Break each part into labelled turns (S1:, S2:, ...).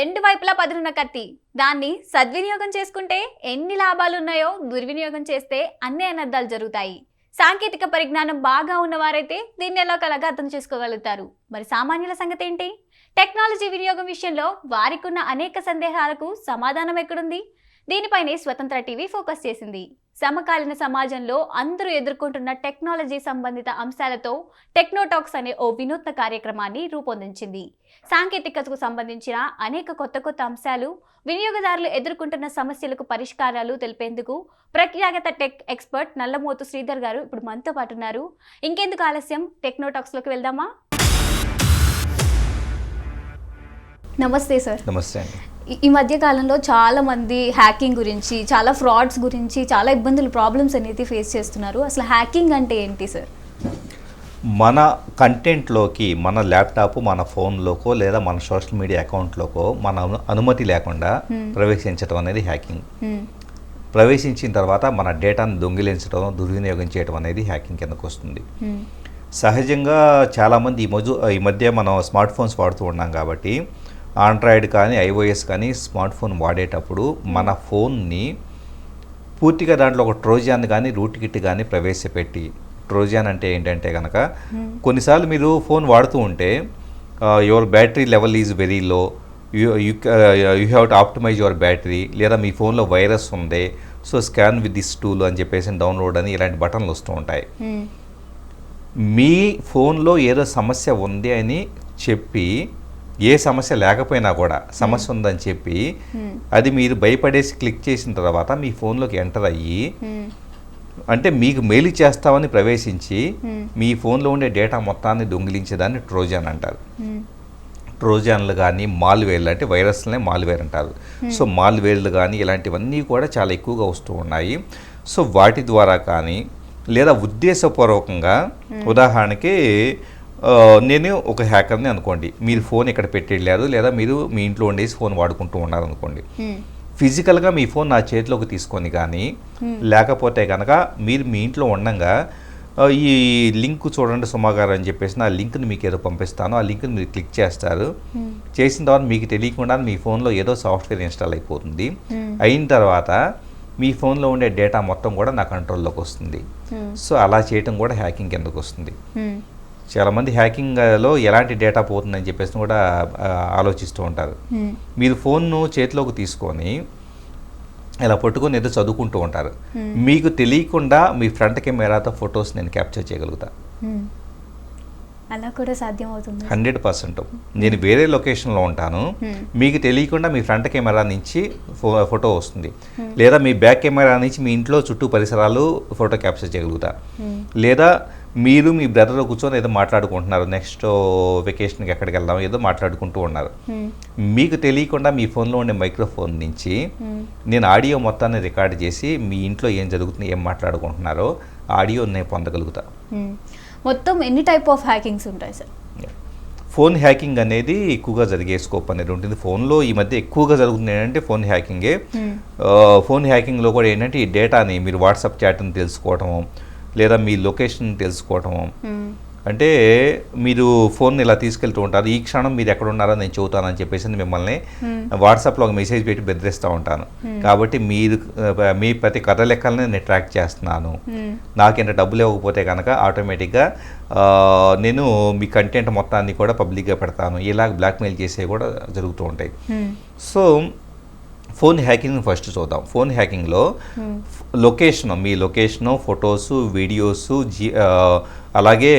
S1: రెండు వైపులా పదునున్న కత్తి. దాన్ని సద్వినియోగం చేసుకుంటే ఎన్ని లాభాలున్నాయో దుర్వినియోగం చేస్తే అన్ని అనర్థాలు జరుగుతాయి. సాంకేతిక పరిజ్ఞానం బాగా ఉన్నవారైతే దీన్ని ఎలాగోలాగా అర్థం చేసుకోగలుగుతారు. మరి సామాన్యుల సంగతి ఏంటి? టెక్నాలజీ వినియోగం విషయంలో వారికున్న అనేక సందేహాలకు సమాధానం ఎక్కడుంది? దీనిపైనే స్వతంత్ర టీవీ ఫోకస్ చేసింది. సమకాలీన సమాజంలో అందరూ ఎదుర్కొంటున్న టెక్నాలజీ సంబంధిత అంశాలతో టెక్నోటాక్స్ అనే ఓ వినూత్న కార్యక్రమాన్ని రూపొందించింది. సాంకేతికతకు సంబంధించిన అనేక కొత్త అంశాలు, వినియోగదారులు ఎదుర్కొంటున్న సమస్యలకు పరిష్కారాలు తెలిపేందుకు ప్రఖ్యాత టెక్ ఎక్స్పర్ట్ నల్లమోతు శ్రీధర్ గారు ఇప్పుడు మనతో పాటు ఉన్నారు. ఇంకెందుకు ఆలస్యం, టెక్నోటాక్స్లోకి వెళ్దామా? నమస్తే సార్.
S2: నమస్తే అండి.
S1: ఈ మధ్య కాలంలో చాలా మంది హ్యాకింగ్ గురించి, చాలా ఫ్రాడ్స్ గురించి, చాలా ప్రాబ్లమ్స్ అనేది ఫేస్ చేస్తున్నారు. అసలు హ్యాకింగ్ అంటే ఏంటి సార్?
S2: మన కంటెంట్లోకి మన ల్యాప్టాప్, మన ఫోన్లోకో లేదా మన సోషల్ మీడియా అకౌంట్లోకో మన అనుమతి లేకుండా ప్రవేశించడం అనేది హ్యాకింగ్. ప్రవేశించిన తర్వాత మన డేటాను దొంగిలించడం, దుర్వినియోగం చేయడం అనేది హ్యాకింగ్ కిందకు వస్తుంది. సహజంగా చాలామంది ఈ మధ్య మనం స్మార్ట్ ఫోన్స్ వాడుతూ ఉన్నాం కాబట్టి ఆండ్రాయిడ్ కానీ ఐఓఎస్ కానీ స్మార్ట్ ఫోన్ వాడేటప్పుడు మన ఫోన్ని పూర్తిగా దాంట్లో ఒక ట్రోజాన్ కానీ రూట్ కిట్ కానీ ప్రవేశపెట్టి, ట్రోజాన్ అంటే ఏంటంటే కనుక కొన్నిసార్లు మీరు ఫోన్ వాడుతూ ఉంటే your battery level is very low, you have to optimise your battery, లేదా మీ ఫోన్లో వైరస్ ఉంది, so scan with this tool అని చెప్పేసి డౌన్లోడ్ అని ఇలాంటి బటన్లు వస్తూ ఉంటాయి. మీ ఫోన్లో ఏదో సమస్య ఉంది అని చెప్పి, ఏ సమస్య లేకపోయినా కూడా సమస్య ఉందని చెప్పి అది మీరు భయపడేసి క్లిక్ చేసిన తర్వాత మీ ఫోన్లోకి ఎంటర్ అయ్యి, అంటే మీకు మేలు చేస్తామని ప్రవేశించి మీ ఫోన్లో ఉండే డేటా మొత్తాన్ని దొంగిలించేదాన్ని ట్రోజాన్ అంటారు. ట్రోజాన్లు కానీ మాల్వేర్లు, అంటే వైరస్లనే మాల్వేర్ అంటారు. సో మాల్వేర్లు కానీ ఇలాంటివన్నీ కూడా చాలా ఎక్కువగా వస్తూ ఉన్నాయి. సో వాటి ద్వారా కానీ లేదా ఉద్దేశపూర్వకంగా, ఉదాహరణకి నేను ఒక హ్యాకర్ని అనుకోండి, మీరు ఫోన్ ఇక్కడ పెట్టి వెళ్ళారు, లేదా మీరు మీ ఇంట్లో ఉండేసి ఫోన్ వాడుకుంటూ ఉన్నారు అనుకోండి, ఫిజికల్గా మీ ఫోన్ నా చేతిలోకి తీసుకొని కానీ, లేకపోతే కనుక మీరు మీ ఇంట్లో ఉండగా ఈ లింక్ చూడండి సుమాగారు అని చెప్పేసి నా లింక్ని మీకు ఏదో పంపిస్తాను, ఆ లింక్ని మీరు క్లిక్ చేస్తారు. చేసిన తర్వాత మీకు తెలియకుండా మీ ఫోన్లో ఏదో సాఫ్ట్వేర్ ఇన్స్టాల్ అయిపోతుంది. అయిన తర్వాత మీ ఫోన్లో ఉండే డేటా మొత్తం కూడా నా కంట్రోల్లోకి వస్తుంది. సో అలా చేయటం కూడా హ్యాకింగ్ కిందకు వస్తుంది. చాలామంది హ్యాకింగ్లో ఎలాంటి డేటా పోతుందని చెప్పేసి కూడా ఆలోచిస్తూ ఉంటారు. మీరు ఫోన్ను చేతిలోకి తీసుకొని ఇలా పట్టుకొని ఏదో చదువుకుంటూ ఉంటారు. మీకు తెలియకుండా మీ ఫ్రంట్ కెమెరాతో ఫొటోస్ నేను క్యాప్చర్ చేయగలుగుతా.
S1: అలా కూడా సాధ్యం అవుతుంది
S2: 100%. నేను వేరే లొకేషన్లో ఉంటాను, మీకు తెలియకుండా మీ ఫ్రంట్ కెమెరా నుంచి ఫోటో వస్తుంది, లేదా మీ బ్యాక్ కెమెరా నుంచి మీ ఇంట్లో చుట్టూ పరిసరాలు ఫోటో క్యాప్చర్ చేయగలుగుతా. లేదా మీరు మీ బ్రదర్ కూర్చొని ఏదో మాట్లాడుకుంటున్నారు, నెక్స్ట్ వెకేషన్కి ఎక్కడికి వెళ్దాం ఏదో మాట్లాడుకుంటూ ఉన్నారు, మీకు తెలియకుండా మీ ఫోన్లో ఉండే మైక్రోఫోన్ నుంచి నేను ఆడియో మొత్తాన్ని రికార్డ్ చేసి మీ ఇంట్లో ఏం జరుగుతుంది, ఏం మాట్లాడుకుంటున్నారో ఆడియో నేను పొందగలుగుతా.
S1: మొత్తం ఎన్ని టైప్ ఆఫ్ హ్యాకింగ్స్ ఉంటాయి సార్?
S2: ఫోన్ హ్యాకింగ్ అనేది ఎక్కువగా జరిగే స్కోప్ అనేది ఉంటుంది. ఫోన్లో ఈ మధ్య ఎక్కువగా జరుగుతుంది ఏంటంటే ఫోన్ హ్యాకింగే. ఫోన్ హ్యాకింగ్లో కూడా ఏంటంటే ఈ డేటాని మీరు వాట్సాప్ చాట్ని తెలుసుకోవటము, లేదా మీ లొకేషన్ తెలుసుకోవటము. అంటే మీరు ఫోన్ ఇలా తీసుకెళ్తూ ఉంటారు, ఈ క్షణం మీరు ఎక్కడ ఉన్నారో నేను చెబుతానని చెప్పేసి మిమ్మల్ని వాట్సాప్లో ఒక మెసేజ్ పెట్టి బెదిరిస్తూ ఉంటాను. కాబట్టి మీ ప్రతి కథ లెక్కలని నేను ట్రాక్ చేస్తున్నాను, నాకేంటే డబ్బులు ఇవ్వకపోతే కనుక ఆటోమేటిక్గా నేను మీ కంటెంట్ మొత్తాన్ని కూడా పబ్లిక్గా పెడతాను, ఇలాగ బ్లాక్మెయిల్ చేసేవి కూడా జరుగుతూ ఉంటాయి. సో ఫోన్ హ్యాకింగ్ ఫస్ట్ చూద్దాం. ఫోన్ హ్యాకింగ్లో మీ లొకేషను, ఫొటోసు, వీడియోసు, అలాగే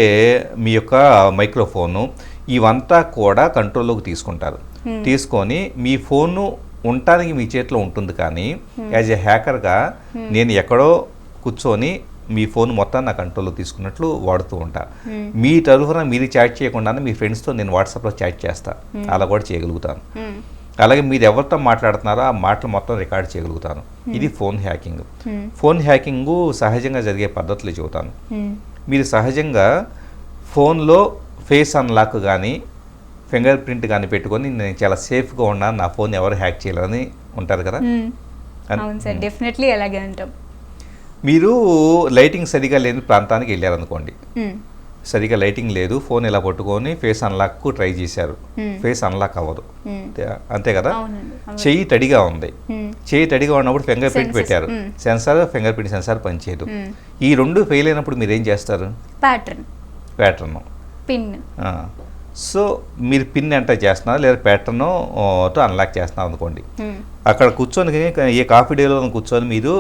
S2: మీ యొక్క మైక్రోఫోను ఇవంతా కూడా కంట్రోల్లోకి తీసుకుంటారు. తీసుకొని మీ ఫోను ఉండటానికి మీ చేతిలో ఉంటుంది, కానీ యాజ్ ఎ హ్యాకర్గా నేను ఎక్కడో కూర్చొని మీ ఫోన్ మొత్తం నా కంట్రోల్లో తీసుకున్నట్లు వాడుతూ ఉంటా. మీ తరఫున మీరు చాట్ చేయకుండానే మీ ఫ్రెండ్స్తో నేను వాట్సాప్లో చాట్ చేస్తా, అలా కూడా చేయగలుగుతాను. అలాగే మీరు ఎవరితో మాట్లాడుతున్నారో ఆ మాటలు మొత్తం రికార్డ్ చేయగలుగుతాను. ఇది ఫోన్ హ్యాకింగ్. ఫోన్ హ్యాకింగ్ సహజంగా జరిగే పద్ధతులు చెబుతాను. మీరు సహజంగా ఫోన్లో ఫేస్ అన్లాక్ కానీ ఫింగర్ ప్రింట్ కానీ పెట్టుకొని నేను చాలా సేఫ్గా ఉన్నాను, నా ఫోన్ ఎవరు హ్యాక్ చేయలేదని ఉంటారు కదా.
S1: డెఫినెట్లీ అలాగే అంటాం.
S2: మీరు లైటింగ్ సరిగా లేని ప్రాంతానికి వెళ్ళారనుకోండి, సరిగా లైటింగ్ లేదు, ఫోన్ ఇలా పట్టుకొని ఫేస్ అన్లాక్ ట్రై చేశారు, ఫేస్ అన్లాక్ అవ్వదు, అంతే కదా. చెయ్యి తడిగా ఉంది, చెయ్యి తడిగా ఉన్నప్పుడు ఫింగర్ ప్రింట్ పెట్టారు, సెన్సార్ ఫింగర్ ప్రింట్ సెన్సార్ పనిచేయదు. ఈ రెండు ఫెయిల్ అయినప్పుడు మీరు ఏం చేస్తారు? Pattern
S1: pin.
S2: సో మీరు పిన్ ఎంటర్ చేస్తున్నారు లేదా ప్యాటర్న్ తో అన్లాక్ చేస్తున్నారు అనుకోండి. అక్కడ కూర్చొని ఏ కాఫీ డేలో కూర్చొని మీరు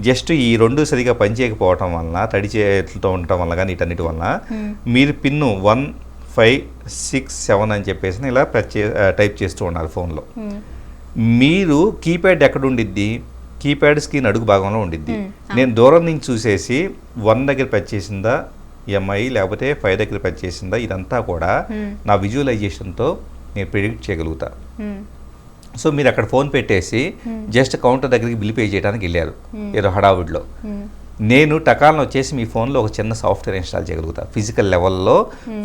S2: జస్ట్ ఈ రెండు సరిగా పనిచేయకపోవటం వలన, తడి చేతులతో ఉండటం వల్ల కానీ వీటన్నిటి వలన మీరు పిన్ను 1, 5, 6, 7 అని చెప్పేసి ఇలా టైప్ చేస్తూ ఉన్నారు ఫోన్లో. మీరు కీప్యాడ్ ఎక్కడ ఉండిద్ది? కీప్యాడ్ స్క్రీన్ అడుగు భాగంలో ఉండిద్ది. నేను దూరం నుంచి చూసేసి 1 దగ్గర ప్రెస్ చేసిందా ఎంఐ, లేకపోతే 5 దగ్గర ప్రెస్ చేసిందా, ఇదంతా కూడా నా విజువలైజేషన్తో నేను ప్రిడిక్ట్ చేయగలుగుతా. సో మీరు అక్కడ ఫోన్ పెట్టేసి జస్ట్ కౌంటర్ దగ్గరికి బిల్ పే చేయడానికి వెళ్ళారు ఏదో హడావుడిలో. నేను టకాలను వచ్చేసి మీ ఫోన్లో ఒక చిన్న సాఫ్ట్వేర్ ఇన్స్టాల్ చేయగలుగుతా. ఫిజికల్ లెవెల్లో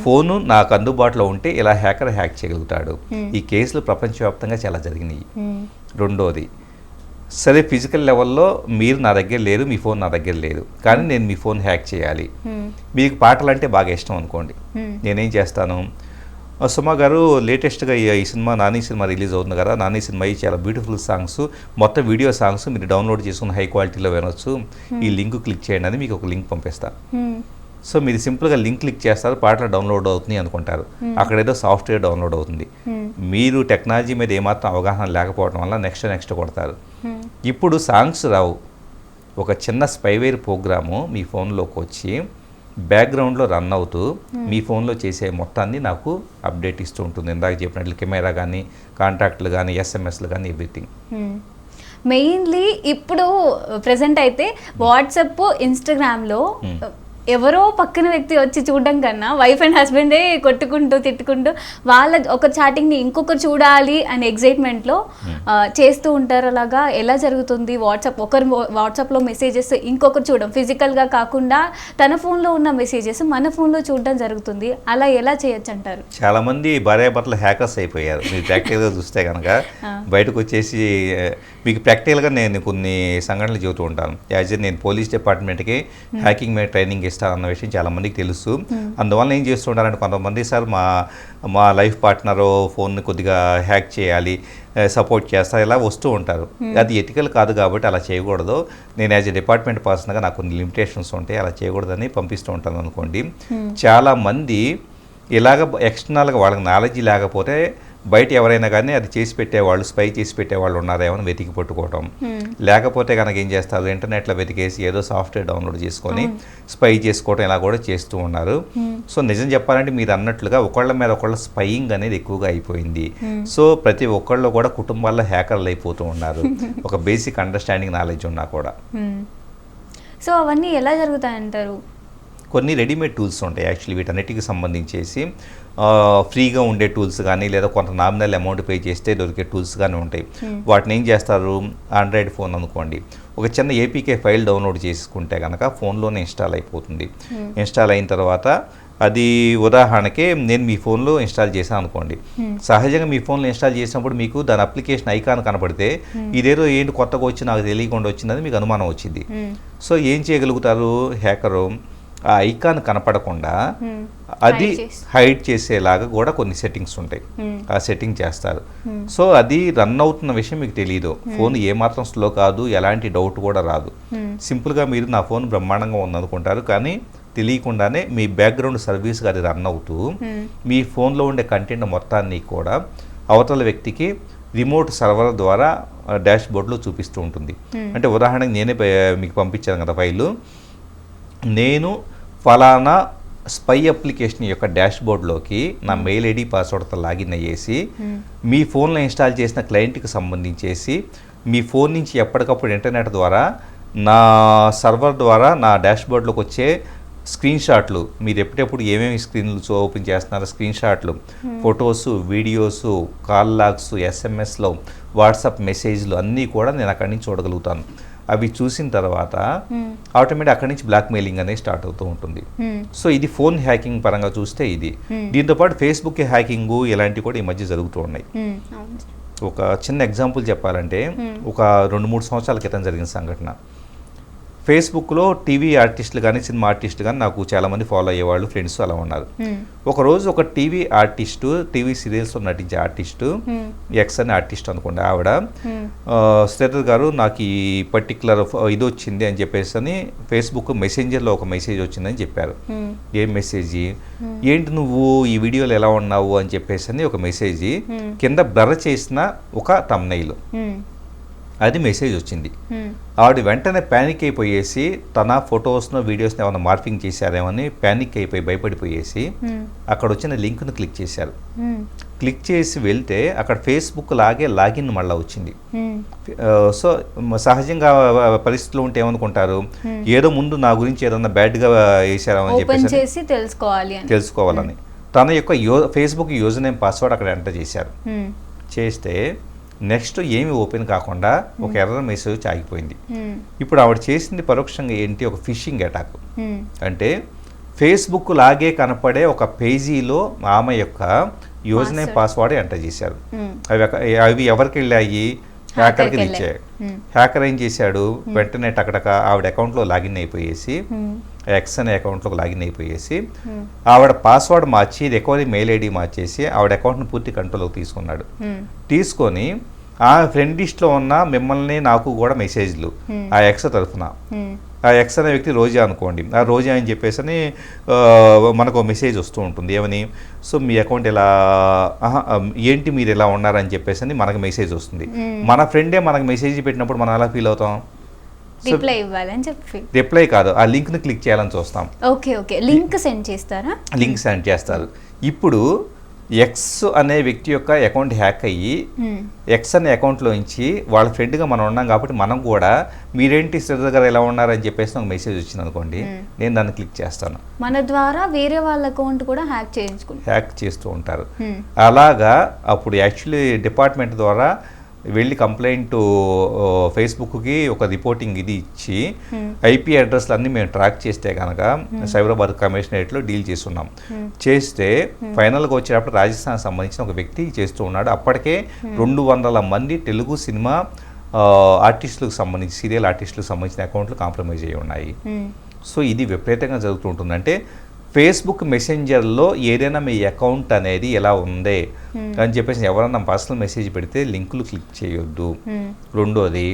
S2: ఫోను నాకు అందుబాటులో ఉంటే ఇలా హ్యాకర్ హ్యాక్ చేయగలుగుతాడు. ఈ కేసులు ప్రపంచవ్యాప్తంగా చాలా జరిగినాయి. రెండోది, సరే ఫిజికల్ లెవెల్లో మీరు నా దగ్గర లేరు, మీ ఫోన్ నా దగ్గర లేదు, కానీ నేను మీ ఫోన్ హ్యాక్ చేయాలి. మీకు పాటలు అంటే బాగా ఇష్టం అనుకోండి, నేనేం చేస్తాను, సుమా గారు లేటెస్ట్గా ఈ సినిమా నాని సినిమా రిలీజ్ అవుతుంది కదా, నాని సినిమా చాలా బ్యూటిఫుల్ సాంగ్స్, మొత్తం వీడియో సాంగ్స్ మీరు డౌన్లోడ్ చేసుకుని హై క్వాలిటీలో వినొచ్చు, ఈ లింక్ క్లిక్ చేయండి అని మీకు ఒక లింక్ పంపిస్తా. సో మీరు సింపుల్గా లింక్ క్లిక్ చేస్తారు, పాటలు డౌన్లోడ్ అవుతుంది అనుకుంటారు, అక్కడ ఏదో సాఫ్ట్వేర్ డౌన్లోడ్ అవుతుంది. మీరు టెక్నాలజీ మీద ఏమాత్రం అవగాహన లేకపోవడం వల్ల నెక్స్ట్ కొడతారు. ఇప్పుడు సాంగ్స్ రావు, ఒక చిన్న స్పైవేర్ ప్రోగ్రాము మీ ఫోన్లోకి వచ్చి బ్యాక్గ్రౌండ్లో రన్ అవుతూ మీ ఫోన్లో చేసే మొత్తాన్ని నాకు అప్డేట్ ఇస్తూ ఉంటుంది. ఇందాక చెప్పినట్లు కెమెరా కానీ, కాంటాక్ట్లు కానీ, ఎస్ఎంఎస్లు కానీ, ఎవ్రీథింగ్.
S1: మెయిన్లీ ఇప్పుడు ప్రెసెంట్ అయితే వాట్సాప్, ఇన్స్టాగ్రామ్లో ఎవరో పక్కన వ్యక్తి వచ్చి చూడడం కన్నా వైఫ్ అండ్ హస్బెండే కొట్టుకుంటూ తిట్టుకుంటూ వాళ్ళ ఒక చాటింగ్ని ఇంకొకరు చూడాలి అనే ఎగ్జైట్మెంట్లో చేస్తూ ఉంటారు. అలాగా ఎలా జరుగుతుంది? వాట్సాప్లో మెసేజెస్ ఇంకొకరు చూడడం, ఫిజికల్గా కాకుండా తన ఫోన్లో ఉన్న మెసేజెస్ మన ఫోన్లో చూడడం జరుగుతుంది. అలా ఎలా చేయొచ్చు అంటారు?
S2: చాలామంది భార్యాభర్తలు హ్యాకర్స్ అయిపోయారు. మీరు ప్రాక్టికల్గా చూస్తే కనుక బయటకు వచ్చేసి మీకు ప్రాక్టికల్గా నేను కొన్ని సంఘటనలు చెబుతూ ఉంటాను. నేను పోలీస్ డిపార్ట్మెంట్కి హ్యాకింగ్ మీద ట్రైనింగ్ అన్న విషయం చాలా మందికి తెలుసు. అందువల్ల ఏం చేస్తుంటారంటే కొంతమంది సార్ మా లైఫ్ పార్ట్నర్ ఫోన్ని కొద్దిగా హ్యాక్ చేయాలి, సపోర్ట్ చేస్తారు, ఇలా వస్తూ ఉంటారు. అది ఎథికల్ కాదు కాబట్టి అలా చేయకూడదు. నేను యాజ్ ఎ డిపార్ట్మెంట్ పర్సన్గా నాకు కొన్ని లిమిటేషన్స్ ఉంటాయి, అలా చేయకూడదని పంపిస్తూ ఉంటాను అనుకోండి. చాలామంది ఇలాగ ఎక్స్టర్నల్గా వాళ్ళకి నాలెడ్జ్ లేకపోతే బయట ఎవరైనా కానీ అది చేసి పెట్టేవాళ్ళు, స్పై చేసి పెట్టేవాళ్ళు ఉన్నారేమో అని వెతికి పట్టుకోవటం, లేకపోతే కనుక ఏం చేస్తారు, ఇంటర్నెట్లో వెతికేసి ఏదో సాఫ్ట్వేర్ డౌన్లోడ్ చేసుకొని స్పై చేసుకోవడం ఇలా కూడా చేస్తూ ఉన్నారు. సో నిజం చెప్పాలంటే మీరు అన్నట్లుగా ఒకళ్ళ మీద ఒకళ్ళ స్పైయింగ్ అనేది ఎక్కువగా అయిపోయింది. సో ప్రతి ఒక్కళ్ళు కూడా కుటుంబాల్లో హ్యాకర్లు అయిపోతూ ఉన్నారు, ఒక బేసిక్ అండర్స్టాండింగ్ నాలెడ్జ్ ఉన్నా కూడా.
S1: సో అవన్నీ ఎలా జరుగుతాయంటారు?
S2: కొన్ని రెడీమేడ్ టూల్స్ ఉంటాయి యాక్చువల్లీ వీటన్నిటికి సంబంధించేసి, ఫ్రీగా ఉండే టూల్స్ కానీ లేదా కొంత నామినల్ అమౌంట్ పే చేస్తే దొరికే టూల్స్ కానీ ఉంటాయి. వాటిని ఏం చేస్తారు, ఆండ్రాయిడ్ ఫోన్ అనుకోండి, ఒక చిన్న ఏపీకే ఫైల్ డౌన్లోడ్ చేసుకుంటే కనుక ఫోన్లోనే ఇన్స్టాల్ అయిపోతుంది. ఇన్స్టాల్ అయిన తర్వాత అది ఉదాహరణకి నేను మీ ఫోన్లో ఇన్స్టాల్ చేశాను అనుకోండి, సహజంగా మీ ఫోన్లో ఇన్స్టాల్ చేసినప్పుడు మీకు దాని అప్లికేషన్ ఐకాన్ కనపడితే ఇదేదో ఏంటి కొత్తగా వచ్చి నాకు తెలియకుండా వచ్చిందని మీకు అనుమానం వచ్చింది. సో ఏం చేయగలుగుతారు హ్యాకరు, ఆ ఐకాన్ కనపడకుండా అది హైడ్ చేసేలాగా కూడా కొన్ని సెట్టింగ్స్ ఉంటాయి, ఆ సెట్టింగ్ చేస్తారు. సో అది రన్ అవుతున్న విషయం మీకు తెలియదు, ఫోన్ ఏమాత్రం స్లో కాదు, ఎలాంటి డౌట్ కూడా రాదు. సింపుల్గా మీరు నా ఫోన్ బ్రహ్మాండంగా ఉందనుకుంటారు, కానీ తెలియకుండానే మీ బ్యాక్గ్రౌండ్ సర్వీస్గా అది రన్ అవుతూ మీ ఫోన్లో ఉండే కంటెంట్ మొత్తాన్ని కూడా అవతల వ్యక్తికి రిమోట్ సర్వర్ ద్వారా డాష్ బోర్డ్లో చూపిస్తూ ఉంటుంది. అంటే ఉదాహరణకి నేనే మీకు పంపించాను కదా ఫైలు, నేను ఫలానా స్పై అప్లికేషన్ యొక్క డాష్ బోర్డ్లోకి నా మెయిల్ ఐడి పాస్వర్డ్తో లాగిన్ అయ్యేసి మీ ఫోన్లో ఇన్స్టాల్ చేసిన క్లయింట్కి సంబంధించేసి మీ ఫోన్ నుంచి ఎప్పటికప్పుడు ఇంటర్నెట్ ద్వారా నా సర్వర్ ద్వారా నా డాష్ బోర్డ్లోకి వచ్చే స్క్రీన్ షాట్లు, మీరు ఎప్పుడెప్పుడు ఏమేమి స్క్రీన్లు ఓపెన్ చేస్తున్నారో స్క్రీన్ షాట్లు, ఫొటోస్, వీడియోస్, కాల్ లాగ్స్, ఎస్ఎంఎస్లో, వాట్సాప్ మెసేజ్లు అన్నీ కూడా నేను అక్కడి నుంచి చూడగలుగుతాను. అవి చూసిన తర్వాత ఆటోమేటిక్ అక్కడి నుంచి బ్లాక్ మెయిలింగ్ అనేది స్టార్ట్ అవుతూ ఉంటుంది. సో ఇది ఫోన్ హ్యాకింగ్ పరంగా చూస్తే ఇది. దీంతో పాటు ఫేస్బుక్ హ్యాకింగ్ ఇలాంటివి కూడా ఈ మధ్య జరుగుతూ ఉన్నాయి. ఒక చిన్న ఎగ్జాంపుల్ చెప్పాలంటే ఒక 2-3 సంవత్సరాల క్రితం జరిగిన సంఘటన. ఫేస్బుక్లో టీవీ ఆర్టిస్టులు కానీ సినిమా ఆర్టిస్టులు కానీ నాకు చాలామంది ఫాలో అయ్యేవాళ్ళు ఫ్రెండ్స్ అలా ఉన్నారు. ఒకరోజు ఒక టీవీ ఆర్టిస్టు, టీవీ సీరియల్స్లో నటించే ఆర్టిస్టు, ఎక్స్ అనే ఆర్టిస్ట్ అనుకోండి, ఆవిడ శ్రీధర్ గారు నాకు ఈ పర్టికులర్ ఇది వచ్చింది అని చెప్పేసి అని ఫేస్బుక్ మెసెంజర్లో ఒక మెసేజ్ వచ్చిందని చెప్పారు. ఏం మెసేజ్? ఏంటి నువ్వు ఈ వీడియోలో ఎలా ఉన్నావు అని చెప్పేసి అని ఒక మెసేజ్, కింద బ్లర్ చేసిన ఒక థంబ్నెయిల్, అది మెసేజ్ వచ్చింది. ఆవిడ వెంటనే ప్యానిక్ అయిపోయేసి తన ఫొటోస్ను వీడియోస్ని ఏమైనా మార్పింగ్ చేశారేమని ప్యానిక్ అయిపోయి భయపడిపోయేసి అక్కడ వచ్చిన లింక్ను క్లిక్ చేశారు. క్లిక్ చేసి వెళ్తే అక్కడ ఫేస్బుక్ లాగే లాగిన్ మళ్ళీ వచ్చింది. సో సహజంగా పరిస్థితులు ఉంటే ఏమనుకుంటారు, ఏదో ముందు నా గురించి ఏదన్నా బ్యాడ్గా వేసారని చెప్పేసి తెలుసుకోవాలని తన యొక్క ఫేస్బుక్ యూజర్ నేమ్ పాస్వర్డ్ అక్కడ ఎంటర్ చేశారు. చేస్తే నెక్స్ట్ ఏమి ఓపెన్ కాకుండా ఒక ఎర్రర్ మెసేజ్ ఆగిపోయింది. ఇప్పుడు ఆవిడ చేసింది పరోక్షంగా ఏంటి, ఒక ఫిషింగ్ అటాక్. అంటే ఫేస్బుక్ లాగే కనపడే ఒక పేజీలో ఆమె యొక్క యూజర్ నేమ్ పాస్వర్డ్ ఎంటర్ చేశారు. అవి ఎవరికి వెళ్ళాయి? హ్యాకర్కి ఇచ్చాయి. హ్యాకర్ ఏం చేశాడు, వెంటనే టకటక ఆవిడ అకౌంట్లో లాగిన్ అయిపోయేసి, ఎక్స్ అనే అకౌంట్లోకి లాగిన్ అయిపోయేసి ఆవిడ పాస్వర్డ్ మార్చి రికవరీ మెయిల్ ఐడి మార్చేసి ఆవిడ అకౌంట్ను పూర్తి కంట్రోల్లోకి తీసుకున్నాడు. తీసుకొని ఆ ఫ్రెండ్ లిస్ట్లో ఉన్న మిమ్మల్ని నాకు కూడా మెసేజ్లు ఆ ఎక్స్ తరఫున, ఆ ఎక్స్ అనే వ్యక్తి రోజా అనుకోండి, ఆ రోజా అని చెప్పేసి అని మనకు మెసేజ్ వస్తూ ఉంటుంది. ఏమని? సో మీ అకౌంట్ ఎలా, ఏంటి మీరు ఎలా ఉన్నారని చెప్పేసి అని మనకు మెసేజ్ వస్తుంది. మన ఫ్రెండే మనకు మెసేజ్ పెట్టినప్పుడు మనం ఎలా ఫీల్ అవుతాం?
S1: రిప్లై ఇవ్వాలని చెప్పి,
S2: రిప్లై కాదు, ఆ లింక్ని క్లిక్ చేయాలని చూస్తాం.
S1: ఓకే లింక్ సెండ్ చేస్తారా?
S2: లింక్ సెండ్ చేస్తారు. ఇప్పుడు ఎక్స్ అనే వ్యక్తి యొక్క అకౌంట్ హ్యాక్ అయ్యి ఎక్స్ అనే అకౌంట్లో నుంచి వాళ్ళ ఫ్రెండ్గా మనం ఉన్నాం కాబట్టి మనం కూడా మీరేంటి శ్రీధర్ గారు ఎలా ఉన్నారని చెప్పేసి ఒక మెసేజ్ వచ్చింది అనుకోండి, నేను దాన్ని క్లిక్ చేస్తాను.
S1: మన ద్వారా వేరే వాళ్ళ అకౌంట్ కూడా హ్యాక్
S2: చేస్తూ ఉంటారు. అలాగా అప్పుడు యాక్చువల్లీ డిపార్ట్మెంట్ ద్వారా వెళ్ళి కంప్లైంట్ ఫేస్బుక్కి ఒక రిపోర్టింగ్ ఇది ఇచ్చి ఐపీ అడ్రస్లు అన్నీ మేము ట్రాక్ చేస్తే కనుక సైబరాబాద్ కమిషనరేట్లో డీల్ చేస్తున్నాం. చేస్తే ఫైనల్గా వచ్చేటప్పుడు రాజస్థాన్ సంబంధించిన ఒక వ్యక్తి చేస్తూ ఉన్నాడు. అప్పటికే 200 మంది తెలుగు సినిమా ఆర్టిస్టులకు సంబంధించి, సీరియల్ ఆర్టిస్టులకు సంబంధించిన అకౌంట్లు కాంప్రమైజ్ అయ్యి ఉన్నాయి. సో ఇది విపరీతంగా జరుగుతుంటుంది. అంటే ఫేస్బుక్ మెసెంజర్లో ఏదైనా మీ అకౌంట్ అనేది ఎలా ఉంది అని చెప్పేసి ఎవరన్నా పర్సనల్ మెసేజ్ పెడితే లింకులు క్లిక్ చేయొద్దు. రెండోది,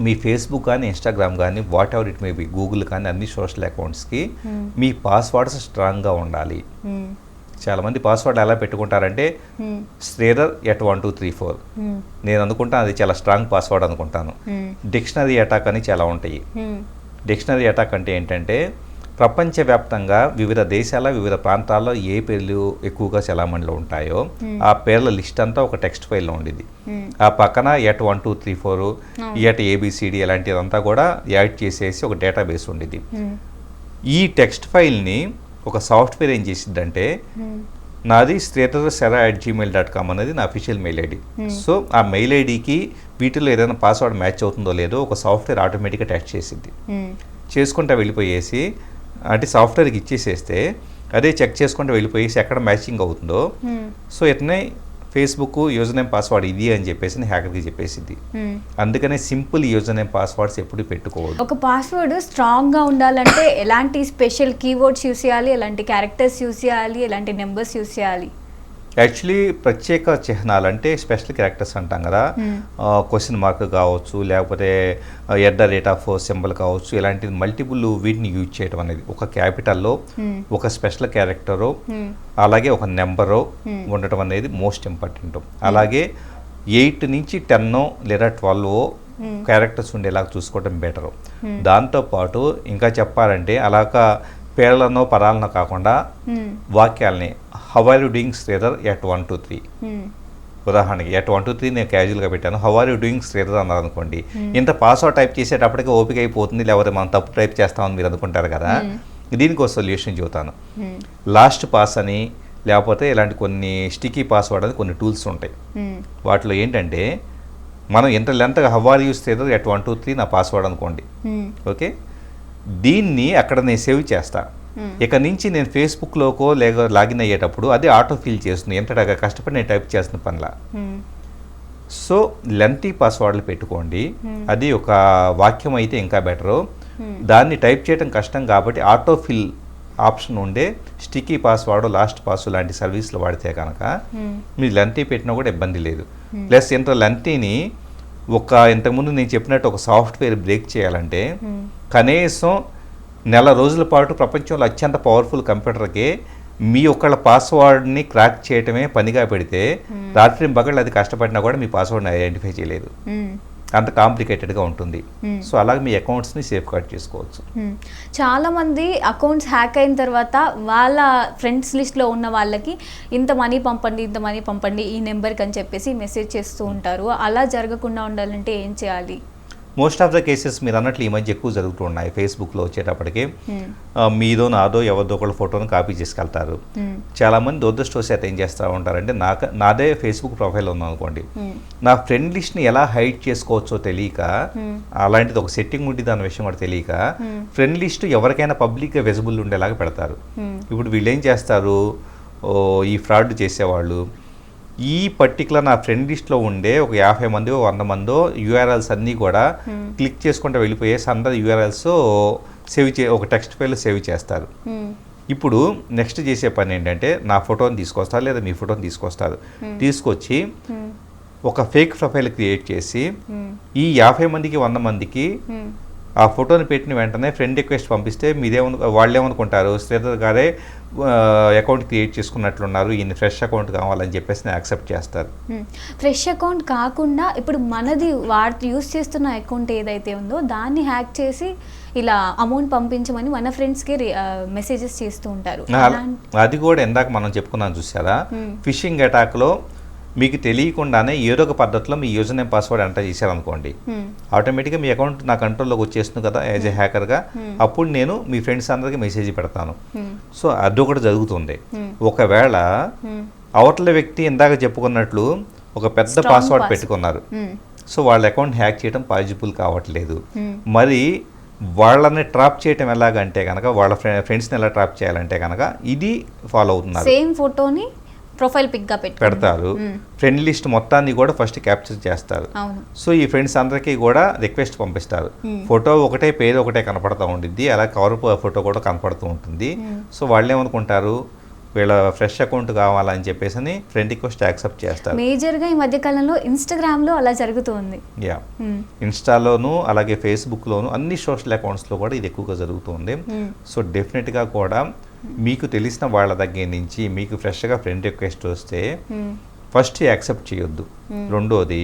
S2: మీ ఫేస్బుక్ కానీ ఇన్స్టాగ్రామ్ కానీ what ever it may be, Google కానీ అన్ని సోషల్ అకౌంట్స్కి మీ పాస్వర్డ్స్ స్ట్రాంగ్గా ఉండాలి. చాలామంది పాస్వర్డ్ ఎలా పెట్టుకుంటారంటే శ్రీధర్ @1234, నేను అనుకుంటాను అది చాలా స్ట్రాంగ్ పాస్వర్డ్ అనుకుంటాను. డిక్షనరీ అటాక్ అని చాలా ఉంటాయి. డిక్షనరీ అటాక్ అంటే ఏంటంటే ప్రపంచవ్యాప్తంగా వివిధ దేశాల వివిధ ప్రాంతాల్లో ఏ పేర్లు ఎక్కువగా చలామణిలో ఉంటాయో ఆ పేర్ల లిస్ట్ అంతా ఒక టెక్స్ట్ ఫైల్లో ఉండేది. ఆ పక్కన @1234 ABCD ఇలాంటిదంతా కూడా యాడ్ చేసేసి ఒక డేటాబేస్ ఉండేది. ఈ టెక్స్ట్ ఫైల్ని ఒక సాఫ్ట్వేర్ ఏం చేసిద్దంటే, నాది శ్రీధర్@gmail.com అనేది నా అఫీషియల్ మెయిల్ ఐడి. సో ఆ మెయిల్ ఐడికి వీటిలో ఏదైనా పాస్వర్డ్ మ్యాచ్ అవుతుందో లేదో ఒక సాఫ్ట్వేర్ ఆటోమేటిక్గా టెస్ట్ చేసిద్ది. చేసుకుంటా వెళ్ళిపోయేసి, అంటే సాఫ్ట్వేర్కి ఇచ్చేసేస్తే అదే చెక్ చేసుకుంటూ వెళ్ళిపోయేసి ఎక్కడ మ్యాచింగ్ అవుతుందో, సో ఇతనే ఫేస్బుక్ యూజర్ నేమ్ పాస్వర్డ్ ఇది అని చెప్పేసి హ్యాకర్కి చెప్పేసింది. అందుకనే సింపుల్ యూజర్ నేమ్ పాస్వర్డ్స్ ఎప్పుడు పెట్టుకోవద్దు.
S1: ఒక పాస్వర్డ్ స్ట్రాంగ్గా ఉండాలంటే ఎలాంటి స్పెషల్ కీవర్డ్స్ యూస్ చేయాలి, ఎలాంటి క్యారెక్టర్స్ యూస్ చేయాలి, ఎలాంటి నెంబర్స్ యూస్ చేయాలి?
S2: యాక్చువల్లీ ప్రత్యేక చిహ్నాలు అంటే స్పెషల్ క్యారెక్టర్స్ అంటాం కదా, క్వశ్చన్ మార్క్ కావచ్చు, లేకపోతే @ కావచ్చు, ఇలాంటి మల్టిపుల్ వీటిని యూజ్ చేయడం అనేది ఒక క్యాపిటల్లో ఒక స్పెషల్ క్యారెక్టరు అలాగే ఒక నెంబరు ఉండటం అనేది మోస్ట్ ఇంపార్టెంట్. అలాగే 8 నుంచి 10 లేదా 12 క్యారెక్టర్స్ ఉండేలాగా చూసుకోవడం బెటరు. దాంతోపాటు ఇంకా చెప్పాలంటే అలాగా పేర్లనో పదాలనో కాకుండా వాక్యాలని how are you doing Sridhar @123, ఉదాహరణకి @123 నేను క్యాజువల్గా పెట్టాను, how are you doing Sridhar అన్నారు అనుకోండి, ఇంత పాస్వర్డ్ టైప్ చేసేటప్పటికే ఓపిక అయిపోతుంది, లేకపోతే మనం తప్పు టైప్ చేస్తామని మీరు అనుకుంటారు కదా. దీనికి ఒక సొల్యూషన్ చెబుతాను. లాస్ట్ పాస్ అని, లేకపోతే ఇలాంటి కొన్ని స్టికీ పాస్వర్డ్ అని కొన్ని టూల్స్ ఉంటాయి. వాటిలో ఏంటంటే మనం ఎంత లెంత్గా హౌ ఆర్ యూ శ్రీధర్ @123 నా పాస్వర్డ్ అనుకోండి, ఓకే, దీన్ని అక్కడ నేను సేవ్ చేస్తా. ఇక నుంచి నేను ఫేస్బుక్లోకో లేక లాగిన్ అయ్యేటప్పుడు అది ఆటో ఫిల్ చేస్తుంది, ఎంత కష్టపడి నేను టైప్ చేస్తున్న పనిలా. సో లెంతీ పాస్వర్డ్లు పెట్టుకోండి. అది ఒక వాక్యం అయితే ఇంకా బెటరు. దాన్ని టైప్ చేయడం కష్టం కాబట్టి ఆటోఫిల్ ఆప్షన్ ఉండే స్టిక్కీ పాస్వర్డ్ లాస్ట్ పాస్ లాంటి సర్వీసులు వాడితే కనుక మీరు లెంతీ పెట్టినా కూడా ఇబ్బంది లేదు. ప్లస్ ఇంత లెంతీని ఇంతకుముందు నేను చెప్పినట్టు ఒక సాఫ్ట్వేర్ బ్రేక్ చేయాలంటే కనీసం నెల రోజుల పాటు ప్రపంచంలో అత్యంత పవర్ఫుల్ కంప్యూటర్కి మీ ఒక్కళ్ళ పాస్వర్డ్ని క్రాక్ చేయటమే పనిగా పెడితే రాత్రి పగళ్ళు అది కష్టపడినా కూడా మీ పాస్వర్డ్ని ఐడెంటిఫై చేయలేదు. అంత కాంప్లికేటెడ్గా ఉంటుంది. సో అలాగే మీ అకౌంట్స్ని సేఫ్ గార్డ్ చేసుకోవచ్చు.
S1: చాలామంది అకౌంట్స్ హ్యాక్ అయిన తర్వాత వాళ్ళ ఫ్రెండ్స్ లిస్ట్లో ఉన్న వాళ్ళకి ఇంత మనీ పంపండి ఈ నెంబర్కి అని చెప్పేసి మెసేజ్ చేస్తూ ఉంటారు. అలా జరగకుండా ఉండాలంటే ఏం చేయాలి?
S2: మోస్ట్ ఆఫ్ ద కేసెస్ మీరు అన్నట్లు ఈ మధ్య ఎక్కువ జరుగుతూ ఉన్నాయి. ఫేస్బుక్లో వచ్చేటప్పటికి మీదో నాదో ఎవరిదో ఒకళ్ళ ఫోటోను కాపీ చేసుకెళ్తారు. చాలామంది దురదృష్టవశాత్తు ఏం చేస్తూ ఉంటారంటే నాదే ఫేస్బుక్ ప్రొఫైల్ ఉందనుకోండి, నా ఫ్రెండ్ లిస్ట్ని ఎలా హైడ్ చేసుకోవచ్చో తెలియక, అలాంటిది ఒక సెట్టింగ్ ఉంటుంది దాని విషయం కూడా తెలియక ఫ్రెండ్ లిస్ట్ ఎవరికైనా పబ్లిక్గా విజిబుల్ ఉండేలాగా పెడతారు. ఇప్పుడు వీళ్ళు ఏం చేస్తారు, ఈ ఫ్రాడ్ చేసేవాళ్ళు ఈ పర్టికులర్ నా ఫ్రెండ్ లిస్ట్లో ఉండే ఒక 50 మంది 100 మందో యూఆర్ఎల్స్ అన్నీ కూడా క్లిక్ చేసుకుంటూ వెళ్ళిపోయేసి అందరు యూఆర్ఎల్స్ ఒక టెక్స్ట్ ఫైల్ సేవ్ చేస్తారు. ఇప్పుడు నెక్స్ట్ చేసే పని ఏంటంటే నా ఫోటోని తీసుకొస్తారు లేదా మీ ఫోటోని తీసుకొచ్చి ఒక ఫేక్ ప్రొఫైల్ క్రియేట్ చేసి ఈ 50 మందికి 100 మందికి ఆ ఫోటోని పెట్టిన వెంటనే ఫ్రెండ్ రిక్వెస్ట్ పంపిస్తే వాళ్ళు ఏమనుకుంటారు, శ్రీధర్ గారే అకౌంట్ క్రియేట్ చేసుకున్నట్లున్నారు, ఈయన ఫ్రెష్ అకౌంట్ కావాలని చెప్పేసి యాక్సెప్ట్ చేస్తారు.
S1: ఫ్రెష్ అకౌంట్ కాకుండా ఇప్పుడు మనది యూస్ చేస్తున్న అకౌంట్ ఏదైతే ఉందో దాన్ని హ్యాక్ చేసి ఇలా అమౌంట్ పంపించమని మన ఫ్రెండ్స్కి మెసేజెస్ చేస్తూ ఉంటారు.
S2: అది కూడా ఇందాక మనం చెప్పుకున్నాం చూసారా, ఫిషింగ్ అటాక్లో మీకు తెలియకుండానే ఏదో ఒక పద్ధతిలో మీ యూజర్ నేమ్ పాస్వర్డ్ ఎంటర్ చేశారనుకోండి, ఆటోమేటిక్గా మీ అకౌంట్ నా కంట్రోల్లోకి వచ్చేస్తుంది కదా యాజ్ ఏ హ్యాకర్గా. అప్పుడు నేను మీ ఫ్రెండ్స్ అందరికీ మెసేజ్ పెడతాను. సో అదొకటి జరుగుతుంది. ఒకవేళ అవతల వ్యక్తి ఇందాక చెప్పుకున్నట్లు ఒక పెద్ద పాస్వర్డ్ పెట్టుకున్నారు, సో వాళ్ళ అకౌంట్ హ్యాక్ చేయడం పాసిబుల్ కావట్లేదు. మరి వాళ్ళని ట్రాప్ చేయటం ఎలాగంటే కనుక, వాళ్ళ ఫ్రెండ్స్ని ఎలా ట్రాప్ చేయాలంటే కనుక ఇది ఫాలో అవుతున్నారు.
S1: సేమ్ ఫోటోని ప్రొఫైల్ పిక్గా
S2: పెడతారు. ఫ్రెండ్ లిస్ట్ మొత్తాన్ని కూడా ఫస్ట్ క్యాప్చర్ చేస్తారు. సో ఈ ఫ్రెండ్స్ అందరికీ కూడా రిక్వెస్ట్ పంపిస్తారు. ఫోటో ఒకటే పేరు ఒకటే కనపడుతూ ఉంటుంది, అలా కవర్ ఫోటో కూడా కనపడుతూ ఉంటుంది. సో వాళ్ళు ఏమనుకుంటారు, వీళ్ళ ఫ్రెష్ అకౌంట్ కావాలని చెప్పేసి ఫ్రెండ్ రిక్వెస్ట్ యాక్సెప్ట్ చేస్తారు.
S1: మేజర్గా ఈ మధ్య కాలంలో ఇన్స్టాగ్రామ్లో అలా జరుగుతుంది.
S2: ఇన్స్టాలోను అలాగే ఫేస్బుక్లోను అన్ని సోషల్ అకౌంట్స్లో కూడా ఇది ఎక్కువగా జరుగుతుంది. సో డెఫినెట్గా కూడా మీకు తెలిసిన వాళ్ళ దగ్గర నుంచి మీకు ఫ్రెష్గా ఫ్రెండ్ రిక్వెస్ట్ వస్తే ఫస్ట్ యాక్సెప్ట్ చేయొద్దు. రెండోది,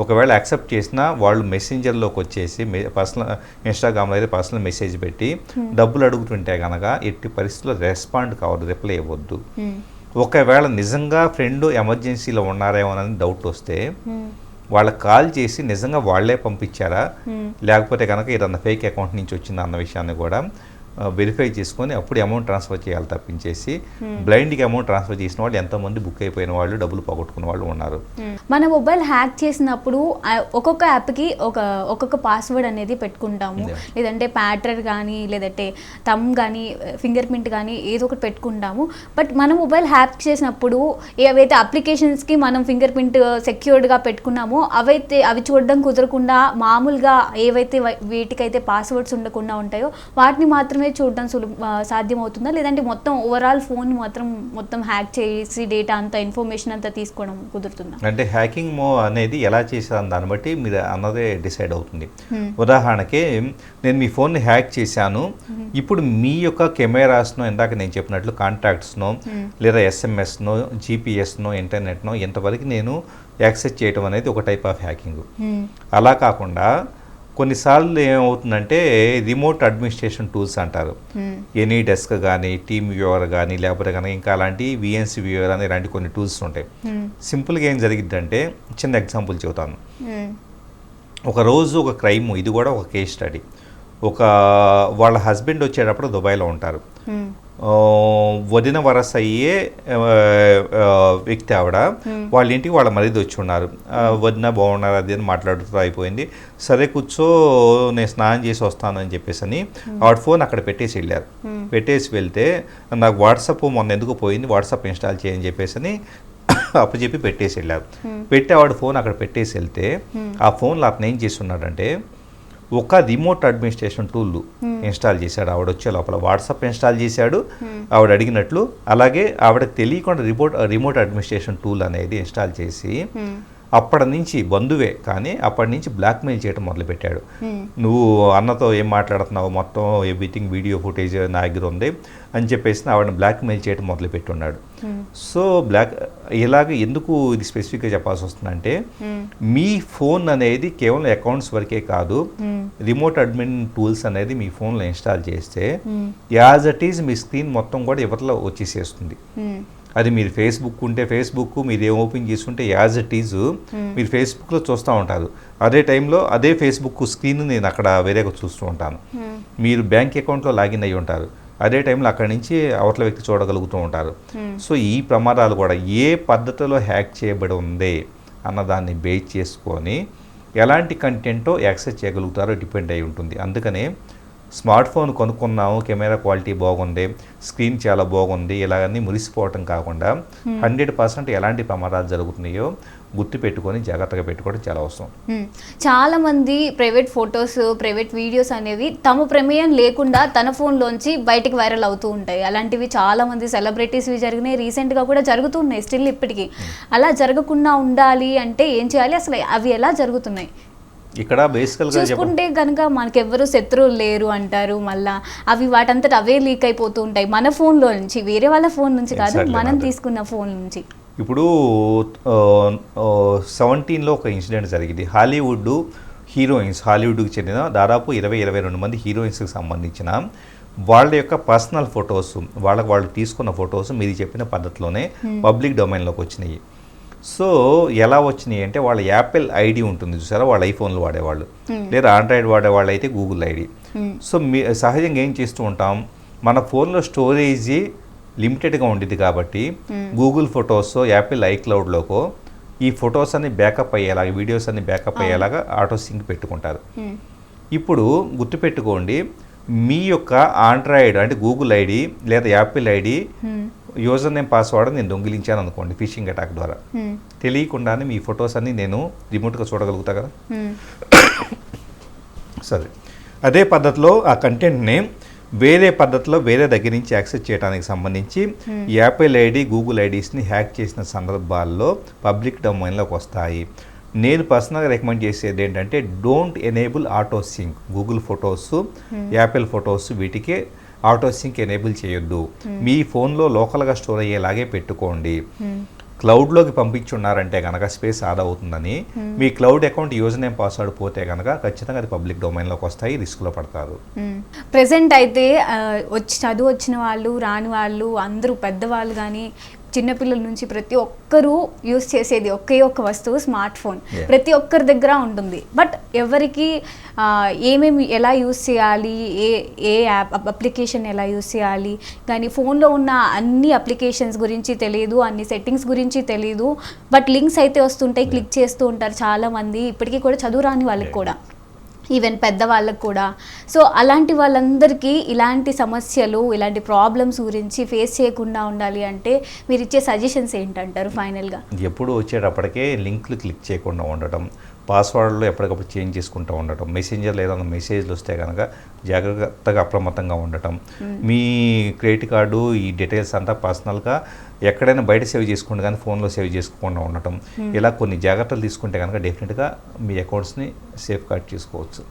S2: ఒకవేళ యాక్సెప్ట్ చేసినా వాళ్ళు మెసెంజర్లోకి వచ్చేసి పర్సనల్ ఇన్స్టాగ్రామ్లో అయితే పర్సనల్ మెసేజ్ పెట్టి డబ్బులు అడుగుతుంటే కనుక ఎట్టి పరిస్థితుల్లో రెస్పాండ్ కావద్దు, రిప్లై ఇవ్వద్దు. ఒకవేళ నిజంగా ఫ్రెండ్ ఎమర్జెన్సీలో ఉన్నారేమో అని డౌట్ వస్తే వాళ్ళకి కాల్ చేసి నిజంగా వాళ్ళే పంపించారా లేకపోతే కనుక ఏదన్నా ఫేక్ అకౌంట్ నుంచి వచ్చిందా అన్న విషయాన్ని కూడా వెరిఫై చేసుకొని అప్పుడు అమౌంట్ ట్రాన్స్ఫర్ చేయాలి తప్పించేసి బ్లైండ్గా అమౌంట్ ట్రాన్స్ఫర్ చేసిన వాళ్ళు ఎంతోమంది బుక్ అయిపోయిన వాళ్ళు, డబ్బులు పోగొట్టుకున్న వాళ్ళు ఉన్నారు.
S1: మన మొబైల్ హ్యాక్ చేసినప్పుడు ఒక్కొక్క యాప్కి ఒక్కొక్క పాస్వర్డ్ అనేది పెట్టుకుంటాము, లేదంటే ప్యాటర్న్ కానీ లేదంటే థంబ్ కానీ ఫింగర్ ప్రింట్ కానీ ఏదో ఒకటి పెట్టుకుంటాము. బట్ మన మొబైల్ హ్యాక్ చేసినప్పుడు ఏవైతే అప్లికేషన్స్కి మనం ఫింగర్ ప్రింట్ సెక్యూర్డ్గా పెట్టుకున్నామో అవి చూడడం కుదరకుండా మామూలుగా ఏవైతే వీటికైతే పాస్వర్డ్స్ ఉండకుండా ఉంటాయో వాటిని మాత్రమే చూడడం సాధ్యమవుతుందా, లేదంటే మొత్తం ఓవరాల్ ఫోన్ మొత్తం హ్యాక్ చేసి డేటా అంతా ఇన్ఫర్మేషన్ అంతా తీసుకోవడం కుదురుతుందా?
S2: అంటే హ్యాకింగ్ అనేది ఎలా చేశాను దాన్ని బట్టి మీరు అన్నదే డిసైడ్ అవుతుంది. ఉదాహరణకి నేను మీ ఫోన్ని హ్యాక్ చేశాను, ఇప్పుడు మీ యొక్క కెమెరాస్నో ఇందాక నేను చెప్పినట్లు కాంటాక్ట్స్నో లేదా ఎస్ఎంఎస్నో జీపీఎస్నో ఇంటర్నెట్నో ఇంతవరకు నేను యాక్సెస్ చేయడం అనేది ఒక టైప్ ఆఫ్ హ్యాకింగ్. అలా కాకుండా కొన్నిసార్లు ఏమవుతుందంటే రిమోట్ అడ్మినిస్ట్రేషన్ టూల్స్ అంటారు, ఎనీ డెస్క్ కానీ టీమ్ వ్యూవర్ కానీ లేకపోతే కనుక ఇంకా అలాంటి విఎన్సి వ్యూవర్ అని ఇలాంటి కొన్ని టూల్స్ ఉంటాయి. సింపుల్గా ఏం జరిగిద్దంటే చిన్న ఎగ్జాంపుల్ చెబుతాను. ఒకరోజు ఒక క్రైమ్, ఇది కూడా ఒక కేస్ స్టడీ. వాళ్ళ హస్బెండ్ వచ్చేటప్పుడు దుబాయ్లో ఉంటారు, వదిన వరస అయ్యే వ్యక్తి ఆవిడ వాళ్ళ ఇంటికి వాళ్ళ మరిది వచ్చి ఉన్నారు. వదిన బాగున్నారు అది అని మాట్లాడుతూ అయిపోయింది. సరే కూర్చో నేను స్నానం చేసి వస్తాను అని చెప్పేసి అని ఆవిడ ఫోన్ అక్కడ పెట్టేసి వెళ్ళారు. పెట్టేసి వెళ్తే నాకు వాట్సాప్ మొన్న ఎందుకు పోయింది, వాట్సాప్ ఇన్స్టాల్ చేయని చెప్పేసి అని అప్పచెప్పి పెట్టేసి వెళ్ళారు. పెట్టి ఆవిడ ఫోన్ అక్కడ పెట్టేసి వెళ్తే ఆ ఫోన్లో అతను ఏం చేస్తున్నాడంటే ఒక రిమోట్ అడ్మినిస్ట్రేషన్ టూల్ ఇన్స్టాల్ చేశాడు. ఆవిడ వచ్చే లోపల వాట్సాప్ ఇన్స్టాల్ చేశాడు ఆవిడ అడిగినట్లు. అలాగే ఆవిడ తెలియకుండా రిమోట్ అడ్మినిస్ట్రేషన్ టూల్ అనేది ఇన్స్టాల్ చేసి అప్పటి నుంచి బంధువే కానీ అప్పటి నుంచి బ్లాక్మెయిల్ చేయడం మొదలుపెట్టాడు. నువ్వు అన్నతో ఏం మాట్లాడుతున్నావు, మొత్తం ఎవ్రీథింగ్ వీడియో ఫుటేజ్ నా దగ్గర ఉంది అని చెప్పేసి ఆవిడని బ్లాక్మెయిల్ చేయడం మొదలుపెట్టున్నాడు. సో ఇలాగ ఎందుకు ఇది స్పెసిఫిక్గా చెప్పాల్సి వస్తుందంటే మీ ఫోన్ అనేది కేవలం అకౌంట్స్ వరకే కాదు, రిమోట్ అడ్మిన్ టూల్స్ అనేది మీ ఫోన్లో ఇన్స్టాల్ చేస్తే as it is me screen మొత్తం కూడా ఎవరిలో వచ్చేసేస్తుంది. అది మీరు ఫేస్బుక్ ఉంటే ఫేస్బుక్ మీరు ఏం ఓపెన్ చేసుకుంటే యాజ్ ఇట్ ఈజ్ మీరు ఫేస్బుక్లో చూస్తూ ఉంటారు. అదే టైంలో అదే ఫేస్బుక్ స్క్రీన్ నేను అక్కడ వేరేగా చూస్తూ ఉంటాను. మీరు బ్యాంక్ అకౌంట్లో లాగిన్ అయ్యి ఉంటారు, అదే టైంలో అక్కడి నుంచి అవతల వ్యక్తి చూడగలుగుతూ ఉంటారు. సో ఈ ప్రమాదాలు కూడా ఏ పద్ధతిలో హ్యాక్ చేయబడి ఉంది అన్నదాన్ని బేస్ చేసుకొని ఎలాంటి కంటెంటో యాక్సెస్ చేయగలుగుతారో డిపెండ్ అయి ఉంటుంది. అందుకనే స్మార్ట్ ఫోన్ కొనుక్కున్నాము, కెమెరా క్వాలిటీ బాగుంది, స్క్రీన్ చాలా బాగుంది, ఇలాగన్నీ మురిసిపోవటం కాకుండా 100% ఎలాంటి ప్రమాదాలు జరుగుతున్నాయో గుర్తుపెట్టుకొని జాగ్రత్తగా పెట్టుకోవడం చాలా అవసరం.
S1: చాలా మంది ప్రైవేట్ ఫొటోస్, ప్రైవేట్ వీడియోస్ అనేవి తమ ప్రమేయం లేకుండా తన ఫోన్లోంచి బయటికి వైరల్ అవుతూ ఉంటాయి. అలాంటివి చాలా మంది సెలబ్రిటీస్వి జరిగినాయి, రీసెంట్గా కూడా జరుగుతున్నాయి స్టిల్ ఇప్పటికీ. అలా జరగకుండా ఉండాలి అంటే ఏం చేయాలి, అసలు అవి ఎలా జరుగుతున్నాయి?
S2: ఇక్కడ బేసికల్గా
S1: చూసుకుంటే కనుక మనకెవ్వరు శత్రువులు లేరు అంటారు, మళ్ళా అవి వాటంతట అవే లీక్ అయిపోతూ ఉంటాయి మన ఫోన్లో నుంచి, వేరే వాళ్ళ ఫోన్ నుంచి కాదు, మనం తీసుకున్న ఫోన్ నుంచి.
S2: ఇప్పుడు 2017లో ఒక ఇన్సిడెంట్ జరిగింది. హాలీవుడ్కి చెందిన దాదాపు 22 మంది హీరోయిన్స్కి సంబంధించిన వాళ్ళ యొక్క పర్సనల్ ఫొటోస్, వాళ్ళు తీసుకున్న ఫొటోస్ మీరు చెప్పిన పద్ధతిలోనే పబ్లిక్ డొమైన్లోకి వచ్చినాయి. సో ఎలా వచ్చినాయి అంటే వాళ్ళ యాపిల్ ఐడి ఉంటుంది చూసారా, వాళ్ళ ఐఫోన్లు వాడేవాళ్ళు లేదా ఆండ్రాయిడ్ వాడేవాళ్ళు అయితే గూగుల్ ఐడి. సో సహజంగా ఏం చేస్తూ ఉంటాం, మన ఫోన్లో స్టోరేజ్ లిమిటెడ్గా ఉండేది కాబట్టి గూగుల్ ఫొటోస్, యాపిల్ ఐక్లౌడ్లోకో ఈ ఫొటోస్ అన్ని బ్యాకప్ అయ్యేలాగా, వీడియోస్ అన్ని బ్యాకప్ అయ్యేలాగా ఆటో సింక్ పెట్టుకుంటారు. ఇప్పుడు గుర్తుపెట్టుకోండి, మీ యొక్క ఆండ్రాయిడ్ అంటే గూగుల్ ఐడి లేదా Apple ID user name password నేను దొంగిలించాను అనుకోండి ఫిషింగ్ అటాక్ ద్వారా, తెలియకుండానే మీ ఫొటోస్ అన్ని నేను రిమోట్గా చూడగలుగుతా కదా. సరే, అదే పద్ధతిలో ఆ కంటెంట్ని వేరే పద్ధతిలో వేరే దగ్గర నుంచి యాక్సెస్ చేయడానికి సంబంధించి యాపిల్ ఐడి, గూగుల్ ఐడీస్ని హ్యాక్ చేసిన సందర్భాల్లో పబ్లిక్ డొమైన్లోకి వస్తాయి. నేను పర్సనల్గా రికమెండ్ చేసేది ఏంటంటే don't enable auto sync. Google photos, Apple photos వీటికి ఆటో సింక్ ఎనేబుల్ చేయొద్దు. మీ ఫోన్లో లోకల్గా స్టోర్ అయ్యేలాగే పెట్టుకోండి. క్లౌడ్లోకి పంపించున్నారంటే కనుక స్పేస్ ఆదా అవుతుందని, మీ cloud account user name password పోతే కనుక ఖచ్చితంగా అది పబ్లిక్ డొమైన్లోకి వస్తాయి, రిస్క్లో పడతారు.
S1: ప్రెసెంట్ అయితే చదువు వచ్చిన వాళ్ళు, రాని వాళ్ళు, అందరూ పెద్దవాళ్ళు కానీ చిన్నపిల్లల నుంచి ప్రతి ఒక్కరూ యూస్ చేసేది ఒకే ఒక్క వస్తువు స్మార్ట్ ఫోన్. ప్రతి ఒక్కరి దగ్గర ఉంటుంది. బట్ ఎవరికి ఏమేమి ఎలా యూస్ చేయాలి, ఏ యాప్ అప్లికేషన్ ఎలా యూస్ చేయాలి కానీ ఫోన్లో ఉన్న అన్ని అప్లికేషన్స్ గురించి తెలియదు, అన్ని సెట్టింగ్స్ గురించి తెలియదు. బట్ లింక్స్ అయితే వస్తుంటాయి, క్లిక్ చేస్తూ ఉంటారు చాలామంది, ఇప్పటికీ కూడా చదువు రాని వాళ్ళకి కూడా, ఈవెన్ పెద్దవాళ్ళకు కూడా. సో అలాంటి వాళ్ళందరికీ ఇలాంటి సమస్యలు, ఇలాంటి ప్రాబ్లమ్స్ గురించి ఫేస్ చేయకుండా ఉండాలి అంటే మీరు ఇచ్చే సజెషన్స్ ఏంటంటారు ఫైనల్గా?
S2: ఎప్పుడు వచ్చేటప్పటికే లింక్లు క్లిక్ చేయకుండా ఉండటం, పాస్వర్డ్లో ఎప్పటికప్పుడు చేంజ్ చేసుకుంటూ ఉండటం, మెసెంజర్లో ఏదైనా మెసేజ్లు వస్తే కనుక జాగ్రత్తగా అప్రమత్తంగా ఉండటం, మీ క్రెడిట్ కార్డు ఈ డీటెయిల్స్ అంతా పర్సనల్గా ఎక్కడైనా బయట సేవ్ చేసుకుంటే కానీ ఫోన్లో సేవ్ చేసుకోకుండా ఉండటం, ఇలా కొన్ని జాగ్రత్తలు తీసుకుంటే కనుక డెఫినెట్గా మీ అకౌంట్స్ని సేఫ్ గార్డ్ చేసుకోవచ్చు.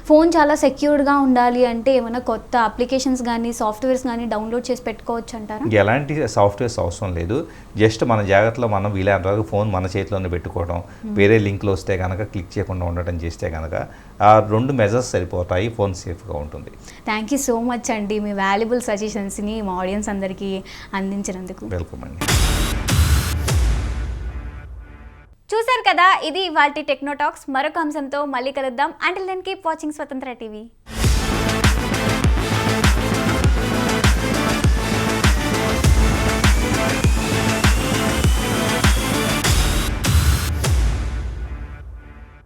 S1: ఫోన్ చాలా సెక్యూర్డ్గా ఉండాలి అంటే ఏమైనా కొత్త అప్లికేషన్స్ కానీ సాఫ్ట్వేర్స్ కానీ డౌన్లోడ్ చేసి పెట్టుకోవచ్చు అంటారా?
S2: ఎలాంటి సాఫ్ట్వేర్స్ అవసరం లేదు. జస్ట్ మన జాగ్రత్తలో మనం వీలైనంత వరకు ఫోన్ మన చేతిలోనే పెట్టుకోవడం, వేరే లింక్లు వస్తే కనుక క్లిక్ చేయకుండా ఉండటం చేస్తే కనుక ఆ 2 మెజర్స్ సరిపోతాయి, ఫోన్ సేఫ్గా ఉంటుంది.
S1: థ్యాంక్ యూ సో మచ్ అండి, మీ వాల్యుబుల్ సజెషన్స్ని మా ఆడియన్స్ అందరికీ అందించినందుకు.
S2: వెల్కమ్ అండి.
S1: చూశారు కదా, ఇది ఇవాల్టి టెక్నో టాక్స్. మరొక అంశంతో మళ్ళీ కలుద్దాం. అంటిల్ దెన్ కీప్ వాచింగ్ స్వతంత్ర టీవీ.